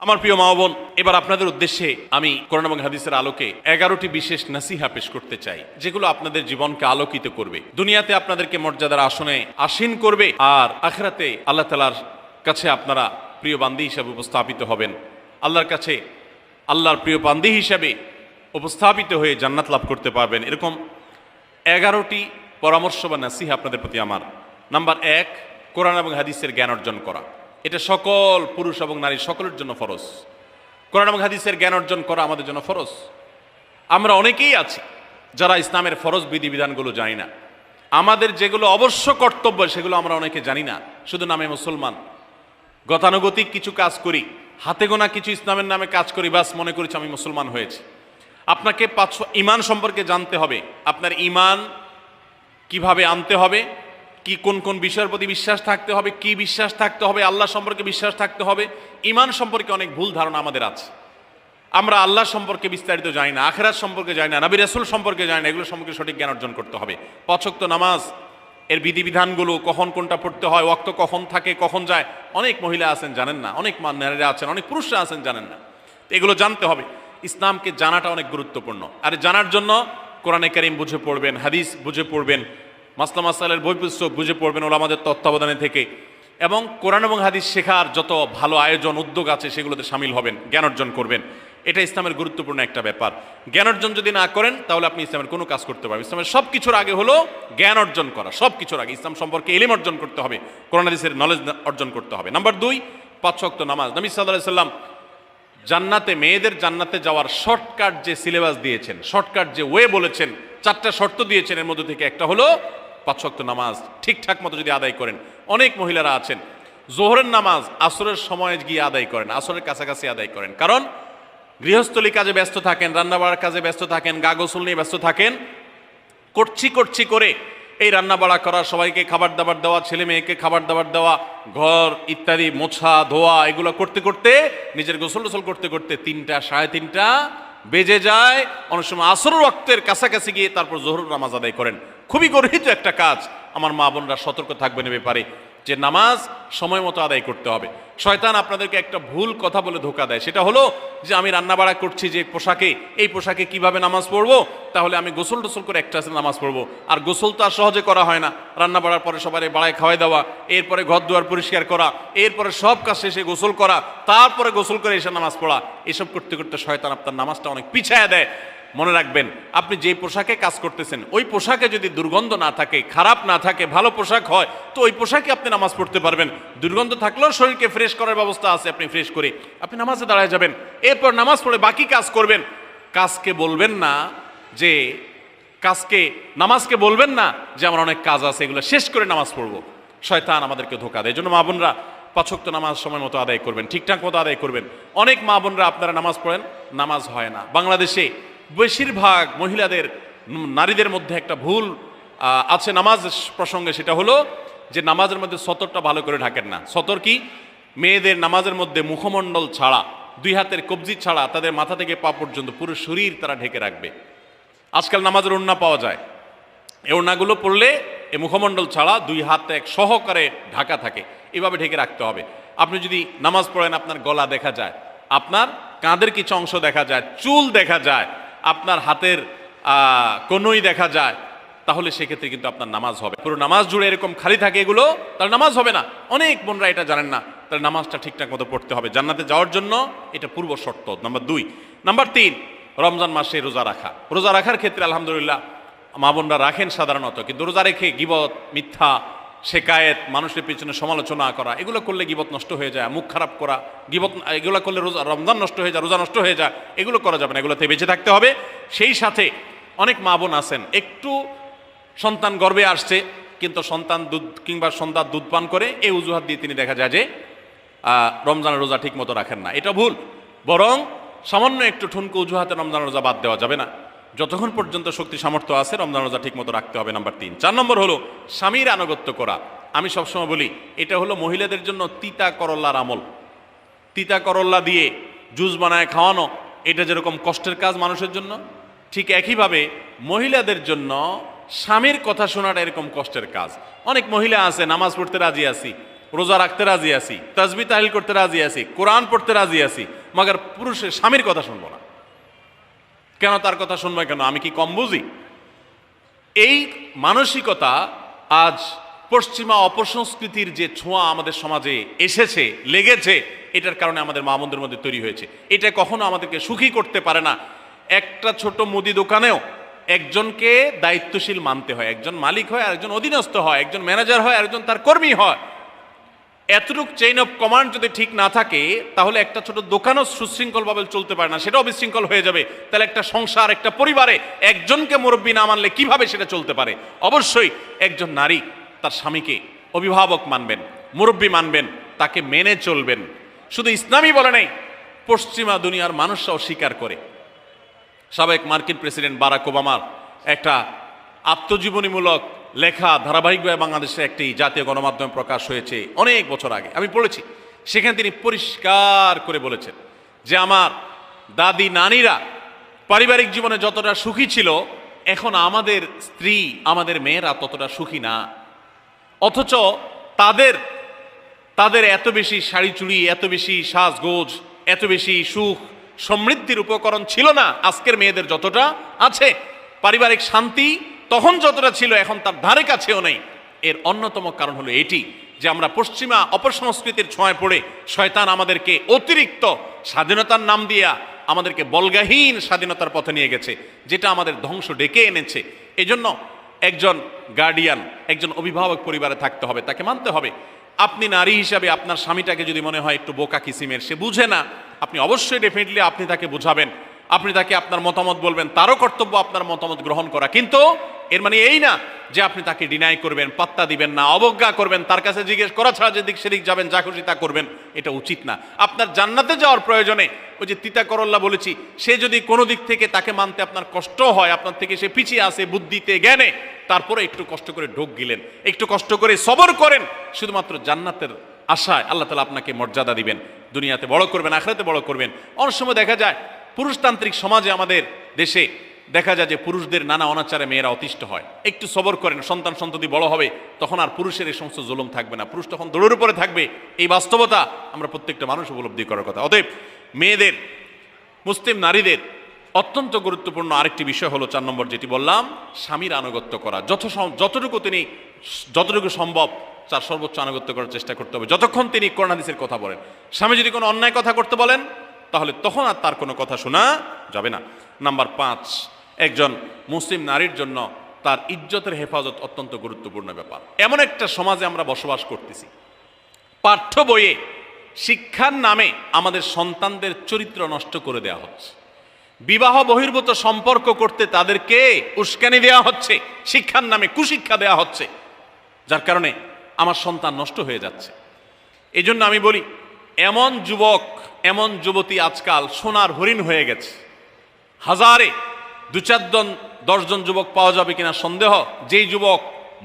আমার প্রিয় মা বোন, এবার আপনাদের উদ্দেশ্যে আমি কোরআন এবং হাদিসের আলোকে 11টি বিশেষ নাসিহা পেশ করতে চাই, যেগুলো আপনাদের জীবনকে আলোকিত করবে, দুনিয়াতে আপনাদেরকে মর্যাদার আসনে আসীন করবে, আর আখিরাতে আল্লাহ তাআলার কাছে আপনারা প্রিয় বান্দী হিসাবে উপস্থাপিত হবেন। আল্লাহর কাছে আল্লাহর প্রিয় বান্দী হিসাবে উপস্থাপিত হয়ে জান্নাত লাভ করতে পারবেন। এরকম 11টি পরামর্শ বা নাসিহা আপনাদের প্রতি আমার। নাম্বার 1, কোরআন এবং হাদিসের জ্ঞান অর্জন করা। এটা সকল পুরুষ এবং নারী সকলের জন্য ফরজ। কোরআন এবং হাদিসের জ্ঞান অর্জন করা আমাদের জন্য ফরজ। আমরা অনেকেই আছি যারা ইসলামের ফরজ বিধিবিধানগুলো জানি না। আমাদের যেগুলো অবশ্য কর্তব্য সেগুলো আমরা অনেকে জানি না, শুধু নামে মুসলমান। গতানুগতিক কিছু কাজ করি, হাতে গোনা কিছু ইসলামের নামে কাজ করি, বাস মনে করেছি আমি মুসলমান হয়েছি। আপনাকে ঈমান সম্পর্কে জানতে হবে। আপনার ঈমান কিভাবে আনতে হবে, কি কোন কোন বিষয়ের প্রতি বিশ্বাস থাকতে হবে, কি বিশ্বাস থাকতে হবে, আল্লাহ সম্পর্কে বিশ্বাস থাকতে হবে। ঈমান সম্পর্কে অনেক ভুল ধারণা আমাদের আছে। আমরা আল্লাহ সম্পর্কে বিস্তারিত জানি না, আখিরাত সম্পর্কে জানি না, নবী রাসূল সম্পর্কে জানি না। এগুলো সম্পর্কে সঠিক জ্ঞান অর্জন করতে হবে। 5 ওয়াক্ত নামাজ এর বিধিবিধানগুলো, কখন কোনটা পড়তে হয়, ওয়াক্ত কখন থাকে কখন যায়, অনেক মহিলা আছেন জানেন না, অনেক নারীরা আছেন, অনেক পুরুষরা আছেন জানেন না। এগুলো জানতে হবে। ইসলামকে জানাটা অনেক গুরুত্বপূর্ণ। আর জানার জন্য কোরআনে কারীম বুঝে পড়বেন, হাদিস বুঝে পড়বেন, মাসলা মাসাইলের বই পুস্তক বুঝে পড়বেন ওলামাদের তত্ত্বাবধানে থেকে, এবং কোরআন এবং হাদিস শেখার যত ভালো আয়োজন উদ্যোগ আছে সেগুলোতে শামিল হবেন, জ্ঞান অর্জন করবেন। এটা ইসলামের গুরুত্বপূর্ণ একটা ব্যাপার। জ্ঞান অর্জন যদি না করেন তাহলে আপনি ইসলামের কোনো কাজ করতে পারবেন। ইসলামের সব কিছুর আগে হলো জ্ঞান অর্জন করা। সব কিছুর আগে ইসলাম সম্পর্কে ইলম অর্জন করতে হবে, কোরআন হাদিসের নলেজ অর্জন করতে হবে। নাম্বার 2, 5 ওয়াক্ত নামাজ। নবী সাল্লাল্লাহু আলাইহি সাল্লাম জান্নাতে, মেয়েদের জান্নাতে যাওয়ার শর্টকাট যে সিলেবাস দিয়েছেন, শর্টকাট যে ওয়ে বলেছেন, 4টা শর্ত দিয়েছেন। এর মধ্যে থেকে একটা হলো 5 ওয়াক্ত নামাজ ঠিকঠাক মতো যদি আদায় করেন। অনেক মহিলারা আছেন জোহরের নামাজ আসরের সময় গিয়ে আদায় করেন, আসরের কাছাকাছি আদায় করেন, কারণ গৃহস্থলী কাজে ব্যস্ত থাকেন, রান্না বাড়ার কাজে ব্যস্ত থাকেন, গা গোসল নিয়ে ব্যস্ত থাকেন। করছি করে এই রান্না বাড়া করা, সবাইকে খাবার দাবার দেওয়া, ছেলে মেয়েকে খাবার দাবার দেওয়া, ঘর ইত্যাদি মোছা ধোয়া, এগুলো করতে করতে, নিজের গোসল টোসল করতে করতে 3টা 3:30 বেজে যায়। অনেক সময় আসরের ওয়াক্তের কাছাকাছি গিয়ে তারপর জোহরের নামাজ আদায় করেন। খুবই গর্হিত একটা কাজ। আমার মা বোনরা সতর্ক থাকবেন এ ব্যাপারে, যে নামাজ সময় মতো আদায় করতে হবে। শয়তান আপনাদেরকে একটা ভুল কথা বলে ধোঁকা দেয়, সেটা হলো যে আমি রান্না বাড়া করছি যে পোশাকে, এই পোশাকে কিভাবে নামাজ পড়বো, তাহলে আমি গোসল টোসল করে একটা নামাজ পড়বো। আর গোসল তো আর সহজে করা হয় না। রান্না বাড়ার পরে সবাই বাড়ায় খাওয়াই দেওয়া, এরপরে ঘর দুয়ার পরিষ্কার করা, এরপরে সব কাজ শেষে গোসল করা, তারপরে গোসল করে এসে নামাজ পড়া, এসব করতে করতে শয়তান আপনার নামাজটা অনেক পিছায়া দেয়। মনে রাখবেন, আপনি যে পোশাকে কাজ করতেছেন ওই পোশাকে যদি দুর্গন্ধ না থাকে, খারাপ না থাকে, ভালো পোশাক হয়, তো ওই পোশাকে আপনি নামাজ পড়তে পারবেন। দুর্গন্ধ থাকলেও শরীরকে ফ্রেশ করার ব্যবস্থা আছে, আপনি ফ্রেশ করে আপনি নামাজে দাঁড়ায় যাবেন। এরপর নামাজ পড়ে বাকি কাজ করবেন। কাজকে বলবেন না যে নামাজকে বলবেন না যে আমার অনেক কাজ আছে, এগুলো শেষ করে নামাজ পড়বো। শয়তান আমাদেরকে ধোঁকা দেয়। এই জন্য মা বোনরা 5 ওয়াক্ত নামাজ সময় মতো আদায় করবেন, ঠিকঠাক মতো আদায় করবেন। অনেক মা বোনরা আপনারা নামাজ পড়েন, নামাজ হয় না। বাংলাদেশে বেশিরভাগ মহিলাদের, নারীদের মধ্যে একটা ভুল আছে নামাজ প্রসঙ্গে, সেটা হলো যে নামাজের মধ্যে সতরটা ভালো করে ঢাকেন না। সতর কি? মেয়েদের নামাজের মধ্যে মুখমণ্ডল ছাড়া, 2 হাতের কবজি ছাড়া তাদের মাথা থেকে পা পর্যন্ত পুরো শরীর তারা ঢেকে রাখবে। আজকাল নামাজের ওড়না পাওয়া যায়, এই ওড়নাগুলো পড়লে এই মুখমণ্ডল ছাড়া 2 হাত এক সহকারে ঢাকা থাকে, এভাবে ঢেকে রাখতে হবে। আপনি যদি নামাজ পড়েন, আপনার গলা দেখা যায়, আপনার কাঁধের কিছু অংশ দেখা যায়, চুল দেখা যায়, আপনার হাতের কনুই দেখা যায়, তাহলে সেক্ষেত্রে কিন্তু আপনার নামাজ হবে। পুরো নামাজ জুড়ে এরকম খালি থাকে এগুলো, তার নামাজ হবে না। অনেক বোনরা এটা জানেন না, তার নামাজটা ঠিকঠাক মতো পড়তে হবে জান্নাতে যাওয়ার জন্য। এটা পূর্ব শর্ত নাম্বার 2। নাম্বার 3, রমজান মাসে রোজা রাখা। রোজা রাখার ক্ষেত্রে আলহামদুলিল্লাহ মা বোনরা রাখেন সাধারণত, কিন্তু রোজা রেখে গীবত, মিথ্যা, শেকায়েত, মানুষের পিছনে সমালোচনা করা, এগুলো করলে গীবত নষ্ট হয়ে যায়, মুখ খারাপ করা, গীবত, এগুলো করলে রমজান নষ্ট হয়ে যায়, রোজা নষ্ট হয়ে যায়। এগুলো করা যাবে না, এগুলোতে বেঁচে থাকতে হবে। সেই সাথে অনেক মা বোন আছেন, একটু সন্তান গর্ভে আসছে, কিন্তু সন্তান দুধ কিংবা সন্তান দুধ পান করে, এই অজুহাত দিয়ে তিনি দেখা যায় যে রমজানের রোজা ঠিক মতো রাখেন না। এটা ভুল। বরং সামান্য একটু ঠুনকো অজুহাতে রমজানের রোজা বাদ দেওয়া যাবে না। যতক্ষণ পর্যন্ত শক্তি সামর্থ্য আছে রমজান রোজা ঠিক মতো রাখতে হবে। নাম্বার 3। 4 নম্বর হলো স্বামীর আনুগত্য করা। আমি সবসময় বলি এটা হলো মহিলাদের জন্য তিতা করল্লার আমল। তিতা করল্লা দিয়ে জুস বানায় খাওয়ানো, এটা যেরকম কষ্টের কাজ মানুষের জন্য, ঠিক একইভাবে মহিলাদের জন্য স্বামীর কথা শোনাটা এরকম কষ্টের কাজ। অনেক মহিলা আছে নামাজ পড়তে রাজি আছি, রোজা রাখতে রাজি আছি, তাসবিহ তাহলিল করতে রাজি আছি, কোরআন পড়তে রাজি আছি, মগর পুরুষের স্বামীর কথা শুনবো না। কেন তার কথা শুনবো কেন? আমি কি কম বুঝি? এই মানসিকতা আজ পশ্চিমা অপসংস্কৃতির যে ছোঁয়া আমাদের সমাজে এসেছে, লেগেছে, এটার কারণে আমাদের মা বোনদের মধ্যে তৈরি হয়েছে। এটা কখনো আমাদেরকে সুখী করতে পারে না। একটা ছোট মুদি দোকানেও একজনকে দায়িত্বশীল মানতে হয়, একজন মালিক হয়, আরেকজন অধীনস্থ হয়, একজন ম্যানেজার হয়, আরেকজন তার কর্মী হয়। এতটুক চেইন অফ কমান্ড যদি ঠিক না থাকে, তাহলে একটা ছোট দোকানও সুশৃঙ্খলভাবে চলতে পারে না, সেটাও বিশৃঙ্খল হয়ে যাবে। তাহলে একটা সংসার, একটা পরিবারে একজনকে মুরব্বী না মানলে কিভাবে সেটা চলতে পারে? অবশ্যই একজন নারী তার স্বামীকে অভিভাবক মানবেন, মুরব্বী মানবেন, তাকে মেনে চলবেন। শুধু ইসলামই বলে নাই, পশ্চিমা দুনিয়ার মানুষরাও স্বীকার করে। সাবেক মার্কিন প্রেসিডেন্ট বারাক ওবামার একটা আত্মজীবনীমূলক লেখা ধারাবাহিকভাবে বাংলাদেশে একটি জাতীয় গণমাধ্যমে প্রকাশ হয়েছে অনেক বছর আগে, আমি পড়েছি। সেখানে তিনি পরিষ্কার করে বলেছেন যে আমার দাদি নানিরা পারিবারিক জীবনে যতটা সুখী ছিল, এখন আমাদের স্ত্রী, আমাদের মেয়েরা ততটা সুখী না। অথচ তাদের এত বেশি শাড়ি চুড়ি, এত বেশি সাজগোজ, এত বেশি সুখ সমৃদ্ধির উপকরণ ছিল না আজকের মেয়েদের যতটা আছে। পারিবারিক শান্তি তখন যতটা ছিল, এখন তার ধারে কাছেও নেই। এর অন্যতম কারণ হলো এটি যে আমরা পশ্চিমা অপসংস্কৃতির ছোঁয়ায় পড়ে শয়তান আমাদেরকে অতিরিক্ত স্বাধীনতার নাম দিয়া আমাদেরকে বলগাহীন স্বাধীনতার পথে নিয়ে গেছে, যেটা আমাদের ধ্বংস ডেকে এনেছে। এজন্য একজন গার্ডিয়ান, একজন অভিভাবক পরিবারে থাকতে হবে, তাকে মানতে হবে। আপনি নারী হিসাবে আপনার স্বামীটাকে যদি মনে হয় একটু বোকা কিসিমের, সে বুঝে না, আপনি অবশ্যই ডেফিনেটলি আপনি তাকে বুঝাবেন, আপনি তাকে আপনার মতামত বলবেন, তারও কর্তব্য আপনার মতামত গ্রহণ করা। কিন্তু এর মানে এই না যে আপনি তাকে ডিনাই করবেন, পাত্তা দিবেন না, অবজ্ঞা করবেন, তার কাছে জিজ্ঞেস করা ছাড়া যেদিক সেদিক যাবেন, যা খুশি তা করবেন, এটা উচিত না। আপনার জান্নাতে যাওয়ার প্রয়োজনে ওই যে তিতা করল্লা বলেছি, সে যদি কোনো দিক থেকে তাকে মানতে আপনার কষ্ট হয়, আপনার থেকে সে পিছিয়ে আসে বুদ্ধিতে জ্ঞানে, তারপরে একটু কষ্ট করে ঢোক গিলেন, একটু কষ্ট করে সবর করেন, শুধুমাত্র জান্নাতের আশায় আল্লাহ তাআলা আপনাকে মর্যাদা দিবেন, দুনিয়াতে বড় করবেন, আখিরাতে বড় করবেন। অনেক সময় দেখা যায় পুরুষতান্ত্রিক সমাজে আমাদের দেশে দেখা যায় যে পুরুষদের নানা অনাচারে মেয়েরা অতিষ্ঠ হয়। একটু সবর করেন, সন্তান সন্ততি বড় হবে, তখন আর পুরুষের এই সমস্ত জুলুম থাকবে না, পুরুষ তখন দৌড়ের উপরে থাকবে। এই বাস্তবতা আমরা প্রত্যেকটা মানুষ উপলব্ধি করার কথা। অতএব মেয়েদের, মুসলিম নারীদের অত্যন্ত গুরুত্বপূর্ণ আরেকটি বিষয় হলো 4 নম্বর যেটি বললাম, স্বামীর আনুগত্য করা। যতটুকু সম্ভব তার সর্বোচ্চ আনুগত্য করার চেষ্টা করতে হবে, যতক্ষণ তিনি কোরআন হাদিসের কথা বলেন। স্বামী যদি কোনো অন্যায় কথা করতে বলেন, তাহলে তখন আর তার কোনো কথা শোনা যাবে না। নাম্বার 5, একজন মুসলিম নারীর জন্য তার ইজ্জতের হেফাজত অত্যন্ত গুরুত্বপূর্ণ ব্যাপার। এমন একটা সমাজে আমরা বসবাস করতেছি, পাঠ্য বইয়ে শিক্ষার নামে আমাদের সন্তানদের চরিত্র নষ্ট করে দেওয়া হচ্ছে, বিবাহ বহির্ভূত সম্পর্ক করতে তাদেরকে উস্কানি দেওয়া হচ্ছে, শিক্ষার নামে কুশিক্ষা দেওয়া হচ্ছে, যার কারণে আমার সন্তান নষ্ট হয়ে যাচ্ছে। এই জন্য আমি বলি, এমন যুবক, এমন যুবতী আজকাল সোনার হরিণ হয়ে গেছে। হাজারে 2-4-10 জন যুবক পাওয়া যাবে কিনা সন্দেহ, যেই যুবক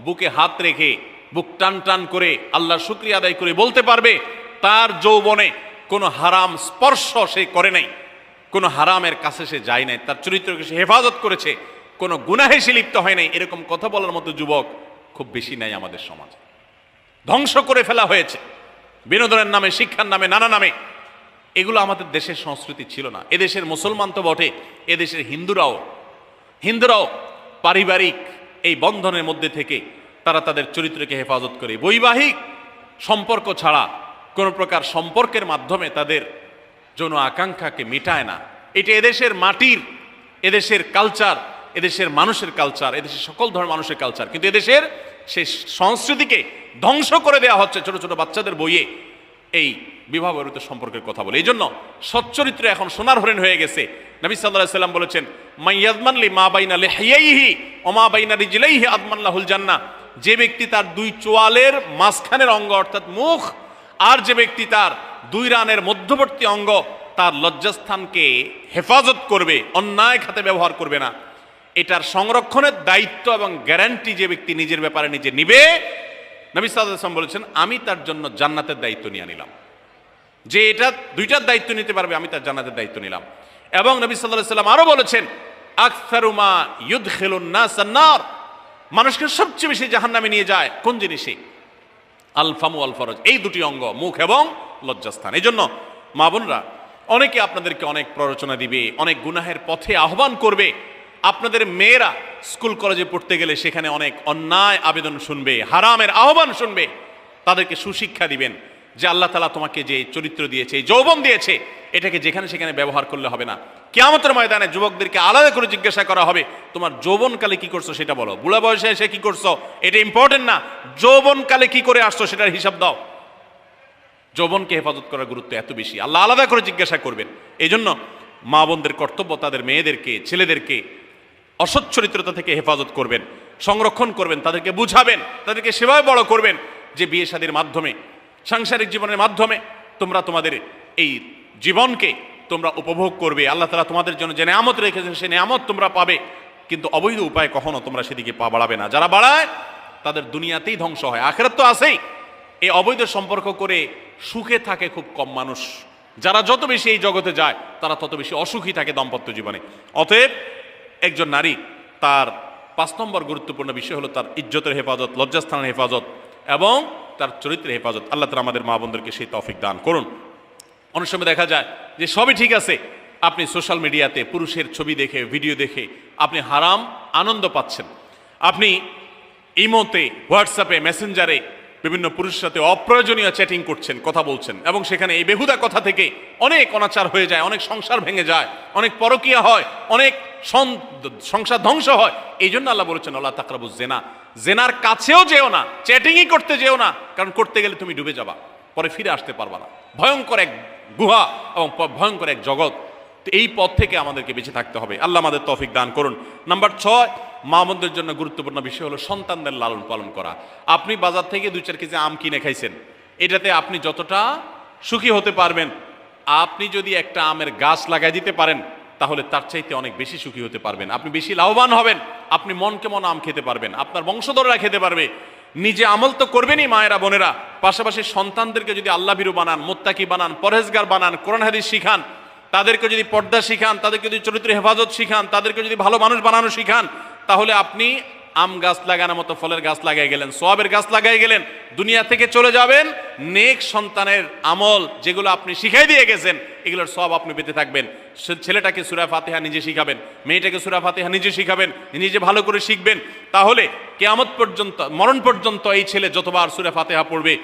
বুকে হাত রেখে বুক টান টান করে আল্লাহর শুকরিয়া আদায় করে বলতে পারবে তার যৌবনে কোনো হারাম স্পর্শ সে করে নাই, কোনো হারামের কাছে সে যায় নাই, তার চরিত্রকে সে হেফাজত করেছে, কোনো গুনাহে সে লিপ্ত হয় নাই, এরকম কথা বলার মতো যুবক খুব বেশি নাই আমাদের সমাজে। ধ্বংস করে ফেলা হয়েছে বিনোদনের নামে, শিক্ষার নামে, নানা নামে। এগুলো আমাদের দেশের সংস্কৃতি ছিল না। এদেশের মুসলমান তো বটে, এদেশের হিন্দুরাও পারিবারিক এই বন্ধনের মধ্যে থেকে তারা তাদের চরিত্রকে হেফাজত করে, বৈবাহিক সম্পর্ক ছাড়া কোনো প্রকার সম্পর্কের মাধ্যমে তাদের যৌন আকাঙ্ক্ষাকে মেটায় না। এটা এদেশের মাটির, এদেশের কালচার, এদেশের মানুষের কালচার, এদেশের সকল ধরনের মানুষের কালচার, কিন্তু এদেশের সেই সংস্কৃতিকে ধ্বংস করে দেওয়া হচ্ছে ছোট ছোট বাচ্চাদের বইয়ে এই বিবাহ বহির্ভূত সম্পর্কের কথা বলে। এই জন্য সচ্চরিত্র এখন সোনার হরিণ হয়ে গেছে। নবী সাল্লাল্লাহু আলাইহি সাল্লাম বলেছেন, মাইয়াজমান লি মা বাইনা লিহিয়াইহি ওয়া মা বাইনা রিজলাইহি আদমান লাহুল জান্নাহ। যে ব্যক্তি তার 2 চোয়ালের মাঝখানের অঙ্গ অর্থাৎ মুখ, আর যে ব্যক্তি তার 2 রানের মধ্যবর্তী অঙ্গ, তার লজ্জাস্থানকে হেফাজত করবে, অন্যায় খাতে ব্যবহার করবে না, এটার সংরক্ষণের দায়িত্ব এবং গ্যারান্টি যে ব্যক্তি নিজের ব্যাপারে নিজে নিবে, নবী সাল্লাল্লাহু আলাইহি ওয়াসাল্লাম বলেছেন, আমি তার জন্য জান্নাতের দায়িত্ব নিয়ে নিলাম। যে এটা 2টার দায়িত্ব নিতে পারবে, আমি তার জান্নাতের দায়িত্ব নিলাম। এবং নবী সাল্লাল্লাহু আলাইহি ওয়াসাল্লাম আরো বলেছেন, আকসারু মা ইউদখিলুন নাস আন-নার, মানুষকে সবচেয়ে বেশি জাহান্নামে নিয়ে যায় কোন জিনিসে? আল ফামু আল ফরজ, এই দুটি অঙ্গ, মুখ এবং লজ্জাস্থান। এই জন্য মা বোনরা, অনেকে আপনাদেরকে অনেক প্ররোচনা দিবে, অনেক গুনাহের পথে আহ্বান করবে। আপনাদের মেয়েরা স্কুল কলেজে পড়তে গেলে সেখানে অনেক অন্যায় আবেদন শুনবে, হারামের আহ্বান শুনবে। তাদেরকে সুশিক্ষা দিবেন যে আল্লাহ তাআলা তোমাকে যে চরিত্র দিয়েছে, এই যৌবন দিয়েছে, এটাকে যেখানে সেখানে ব্যবহার করলে হবে না। কিয়ামতের ময়দানে যুবকদেরকে আলাদা করে জিজ্ঞাসা করা হবে, তোমার যৌবনকালে কি করছো সেটা বলো, বুড়া বয়সে এসে কি করছো এটা ইম্পর্টেন্ট না, যৌবনকালে কি করে আসছো সেটার হিসাব দাও। যৌবনকে হেফাজত করার গুরুত্ব এত বেশি, আল্লাহ আলাদা করে জিজ্ঞাসা করবেন। এই জন্য মা বোনদের কর্তব্য তাদের মেয়েদেরকে, ছেলেদেরকে অসৎ চরিত্রতা থেকে হেফাজত করবেন, সংরক্ষণ করবেন, তাদেরকে বুঝাবেন, তাদেরকে সেভাবে বড় করবেন যে বিয়ে শাদীর মাধ্যমে, সাংসারিক জীবনের মাধ্যমে তোমরা তোমাদের এই জীবনকে তোমরা উপভোগ করবে। আল্লাহ তাআলা তোমাদের জন্য যে নেয়ামত রেখেছেন সেই নেয়ামত তোমরা পাবে, কিন্তু অবৈধ উপায়ে কখনো তোমরা সেদিকে পা বাড়াবে না। যারা বাড়ায় তাদের দুনিয়াতেই ধ্বংস হয়, আখিরাত তো আছেই। এই অবৈধ সম্পর্ক করে সুখে থাকে খুব কম মানুষ। যারা যত বেশি এই জগতে যায় তারা তত বেশি অসুখী থাকে দাম্পত্য জীবনে। অতএব একজন নারী, তার 5 নম্বর গুরুত্বপূর্ণ বিষয় হলো তার ইজ্জতের হেফাজত, লজ্জাস্থানের হেফাজত এবং তার চরিত্রের হেফাজত। আল্লাহ তাআলা আমাদের মা বোনদেরকে সেই তৌফিক দান করুন। অনেক সময় দেখা যায় যে সবই ঠিক আছে, আপনি সোশ্যাল মিডিয়াতে পুরুষের ছবি দেখে, ভিডিও দেখে আপনি হারাম আনন্দ পাচ্ছেন। আপনি ইমোতে, হোয়াটসঅ্যাপে, মেসেঞ্জারে বিভিন্ন পুরুষের সাথে অপ্রয়োজনীয় চ্যাটিং করছেন, কথা বলছেন, এবং সেখানে এই বেহুদা কথা থেকে অনেক অনাচার হয়ে যায়, অনেক সংসার ভেঙে যায়, অনেক পরকীয়া হয়, অনেক সংসার ধ্বংস হয়। এই জন্য আল্লাহ বলেছেন ওয়ালা তাকরাবুজ জিনা, জেনার কাছেও যেও না, চ্যাটিংই করতে যেও না, কারণ করতে গেলে তুমি ডুবে যাবা, পরে ফিরে আসতে পারবা না। ভয়ঙ্কর এক গুহা এবং ভয়ঙ্কর এক জগৎ। তো এই পথ থেকে আমাদেরকে বেঁচে থাকতে হবে। আল্লাহ আমাদের তৌফিক দান করুন। নাম্বার 6, মা বোনদের জন্য গুরুত্বপূর্ণ বিষয় হলো সন্তানদের লালন পালন করা। আপনি বাজার থেকে 2-4 কেজি আম কিনে খাইছেন, এটাতে আপনি যতটা সুখী হতে পারবেন, আপনি যদি একটা আমের গাছ লাগাই দিতে পারেন তাহলে তার চাইতে অনেক বেশি সুখী হতে পারবেন, আপনি বেশি লাভবান হবেন, আপনি মনকে মন আম খেতে পারবেন, আপনার বংশধররা খেতে পারবে। নিজে আমল তো করবেনই মায়েরা, বোনেরা, পাশাপাশি সন্তানদেরকে যদি আল্লাহ ভীরু বানান, মুত্তাকি বানান, পরহেজগার বানান, কোরআন হাদিস শিখান, তাদেরকে যদি পর্দা শিখান, তাদেরকে যদি চরিত্রের হেফাজত শিখান, তাদেরকে যদি ভালো মানুষ বানানো শিখান, তাহলে আপনি আম গাছ লাগানোর মতো ফলের গাছ লাগাই গেলেন, সওয়াবের গাছ লাগাই গেলেন, দুনিয়া থেকে চলে যাবেন। নেক সন্তানের আমল যেগুলো আপনি শিখাই দিয়ে গেছেন, এগুলোর সওয়াব আপনি পেতে থাকবেন। ছেলেটাকে সূরা ফাতিহা নিজে শিখাবেন, মেয়েটাকে সূরা ফাতিহা নিজে শিখাবেন, নিজে ভালো করে শিখবেন। তাহলে কিয়ামত পর্যন্ত, মরণ পর্যন্ত এই ছেলে যতবার সূরা ফাতিহা পড়বে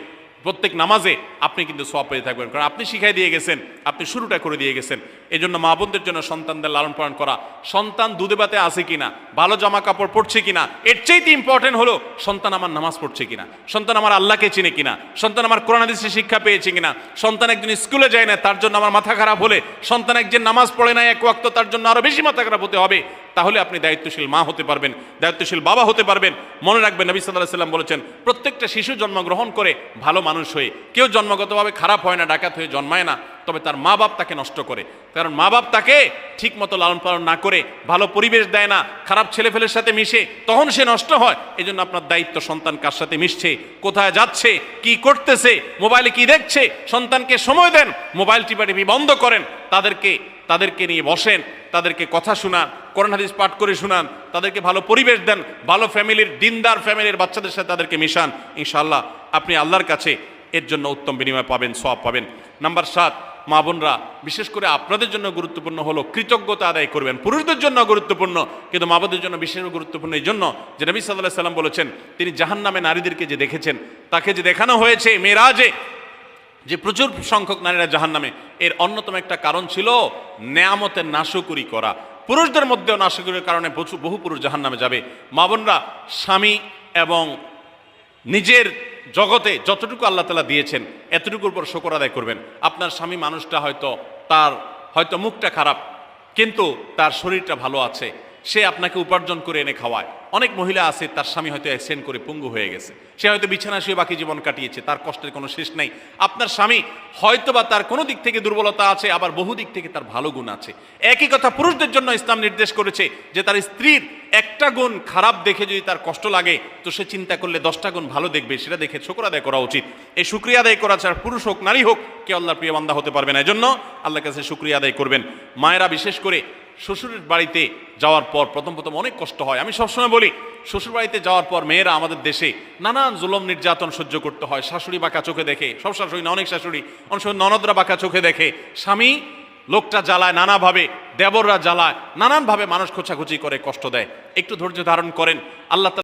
প্রত্যেক নামাজে আপনি কিন্তু সওয়াব পেয়ে থাকবেন, কারণ আপনি শিখাই দিয়ে গেছেন, আপনি শুরুটা করে দিয়ে গেছেন। এই জন্য মা বোনদের জন্য সন্তানদের লালন পালন করা, সন্তান দুধে ভাতে আছে কিনা, ভালো জামা কাপড় পরছে কিনা, এর চাইতে ইম্পর্টেন্ট হলো সন্তান আমার নামাজ পড়ছে কিনা, সন্তান আমার আল্লাহকে চিনে কিনা, সন্তান আমার কোরআন হাদিসের শিক্ষা পেয়েছে কিনা। সন্তান একজন স্কুলে যায় না, তার জন্য আমার মাথা খারাপ হলে, সন্তান একজন নামাজ পড়ে না এক ওয়াক্ত, তার জন্য আরো বেশি মাথা খারাপ হতে হবে। তাহলে আপনি দায়িত্বশীল মা হতে পারবেন, দায়িত্বশীল বাবা হতে পারবেন। মনে রাখবেন নবী সাল্লাল্লাহু আলাইহি ওয়াসাল্লাম বলেছেন, প্রত্যেকটা শিশু জন্মগ্রহণ করে ভালো মানুষ হয়ে, কেউ জন্মগতভাবে খারাপ হয় না, ডাকাত হয়ে জন্মায় না, তবে তার মা বাপ তাকে নষ্ট করে। কারণ মা বাপ তাকে ঠিক মতো লালন পালন না করে, ভালো পরিবেশ দেয় না, খারাপ ছেলেফেলের সাথে মিশে, তখন সে নষ্ট হয়। এই জন্য আপনার দায়িত্ব সন্তান কার সাথে মিশছে, কোথায় যাচ্ছে, কি করতেছে, মোবাইলে কি দেখছে, সন্তানকে সময় দেন, মোবাইল টিপাটিপি বন্ধ করেন, তাদেরকে নিয়ে বসেন, তাদেরকে কথা শোনান, কোরআন হাদিস পাঠ করে শোনান, তাদেরকে ভালো পরিবেশ দেন, ভালো ফ্যামিলির, দিনদার ফ্যামিলির বাচ্চাদের সাথে তাদেরকে মিশান। ইনশাআল্লাহ আপনি আল্লাহর কাছে এর জন্য উত্তম বিনিময় পাবেন, সওয়াব পাবেন। নাম্বার 7, মা বোনরা, বিশেষ করে আপনাদের জন্য গুরুত্বপূর্ণ হলো কৃতজ্ঞতা আদায় করবেন। পুরুষদের জন্য গুরুত্বপূর্ণ, কিন্তু মা বোনদের জন্য বিশেষ গুরুত্বপূর্ণ এই জন্য যে নবী সাল্লাল্লাহু আলাইহি ওয়াসাল্লাম বলেছেন, তিনি জাহান্নামে নারীদেরকে যে দেখেছেন, তাকে যে দেখানো হয়েছে মেরাজে, যে প্রচুর সংখ্যক নারীরা জাহান্নামে, এর অন্যতম একটা কারণ ছিল নেয়ামতের নাশকরি করা। পুরুষদের মধ্যেও নাশকরির কারণে বহু পুরুষ জাহান্নামে যাবে। মা বোনরা, স্বামী এবং নিজের জগতে যতটুকু আল্লাহ তাআলা দিয়েছেন এতটুকুর উপর শুকর আদায় করবেন। আপনার স্বামী মানুষটা হয়তো মুখটা খারাপ, কিন্তু তার শরীরটা ভালো আছে, সে আপনাকে উপার্জন করে এনে খাওয়ায়। অনেক মহিলা আছে, তার স্বামী হয়তো অ্যাক্সিডেন্ট করে পঙ্গু হয়ে গেছে, সে হয়তো বিছানা শুয়ে বাকি জীবন কাটিয়েছে, তার কষ্টের কোনো শেষ নাই। আপনার স্বামী হয়তো বা তার কোনো দিক থেকে দুর্বলতা আছে, আবার বহু দিক থেকে তার ভালো গুণ আছে। একই কথা পুরুষদের জন্য ইসলাম নির্দেশ করেছে যে তার স্ত্রীর একটা গুণ খারাপ দেখে যদি তার কষ্ট লাগে, তো সে চিন্তা করলে 10টা গুণ ভালো দেখবে, সেটা দেখে শুকর আদায় করা উচিত। এই শুকরিয়া আদায় করা ছাড়া পুরুষ হোক নারী হোক, কে আল্লাহর প্রিয় বান্দা হতে পারবে না। এই জন্য আল্লাহর কাছে শুকরিয়া আদায় করবেন। মায়েরা বিশেষ করে শ্বশুরের বাড়িতে যাওয়ার পর প্রথম প্রথম অনেক কষ্ট হয়। আমি সবসময় বলি, শ্বশুর বাড়িতে যাওয়ার পর মেয়েরা আমাদের দেশে নানান জুলুম নির্যাতন সহ্য করতে হয়। শাশুড়ি বাঁকা চোখে দেখে, সব শাশুড়ি না, অনেক শাশুড়ি, অনেক সময় ননদরা বাঁকা চোখে দেখে, স্বামী লোকটা জ্বালায় নানাভাবে, দেবররা জ্বালায় নানানভাবে, মানুষ খোঁচাখুচি করে কষ্ট দেয়। একটু ধৈর্য ধারণ করেন, আল্লাহ